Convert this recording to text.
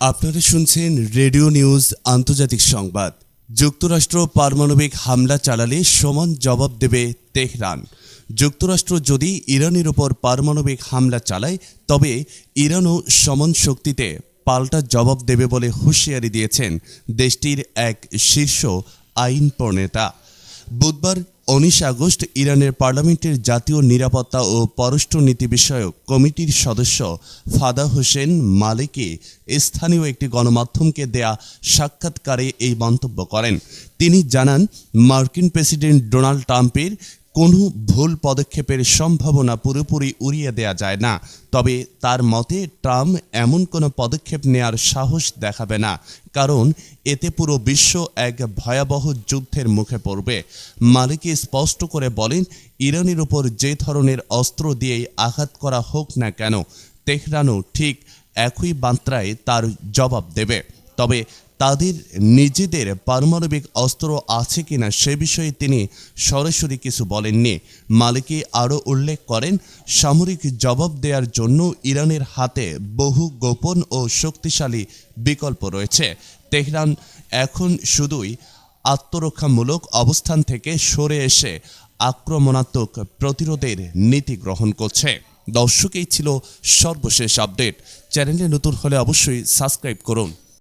আপনারা শুনছেন radio news আন্তর্জাতিক সংবাদ। যুক্তরাষ্ট্র পারমাণবিক হামলা চালালে সমান জবাব দেবে তেহরান। যুক্তরাষ্ট্র যদি ইরানের ওপর পারমাণবিক হামলা চালায় তবে ইরানও সমান শক্তিতে পাল্টা জবাব দেবে বলে হুঁশিয়ারি দিয়েছেন দেশটির এক শীর্ষ আইন প্রণেতা। বুধবার 19 আগস্ট ইরানের পার্লামেন্টের জাতীয় নিরাপত্তা ও পররাষ্ট্রনীতি বিষয়ক কমিটির সদস্য ফাদা হোসেন মালিকি স্থানীয় একটি গণমাধ্যমকে দেয়া সাক্ষাৎকারে এই মন্তব্য করেন। তিনি জানান, মার্কিন প্রেসিডেন্ট ডোনাল্ড ট্রাম্পের কোনো ভুল পদক্ষেপের সম্ভাবনা পুরোপুরি উড়িয়ে দেয়া যায় না, তবে তার মতে ট্রাম্প এমন কোনো পদক্ষেপ নেয়ার সাহস দেখাবে না, কারণ এতে পুরো বিশ্ব এক ভয়াবহ যুদ্ধের মুখে পড়বে। মালিকি স্পষ্ট করে বলেন, ইরানের উপর যে ধরনের অস্ত্র দিয়েই আঘাত করা হোক না কেন, তেহরানও ঠিক একই মাত্রায় তার জবাব দেবে। তবে তাদের নিজেদের পারমাণবিক অস্ত্র আছে কিনা সে বিষয়ে তিনি সরাসরি কিছু বলেননি। মালিকি আরও উল্লেখ করেন, সামরিক জবাব দেওয়ার জন্য ইরানের হাতে বহু গোপন ও শক্তিশালী বিকল্প রয়েছে। তেহরান এখন শুধুই আত্মরক্ষামূলক অবস্থান থেকে সরে এসে আক্রমণাত্মক প্রতিরোধের নীতি গ্রহণ করছে। দর্শক, এই ছিল সর্বশেষ আপডেট। চ্যানেলে নতুন হলে অবশ্যই সাবস্ক্রাইব করুন।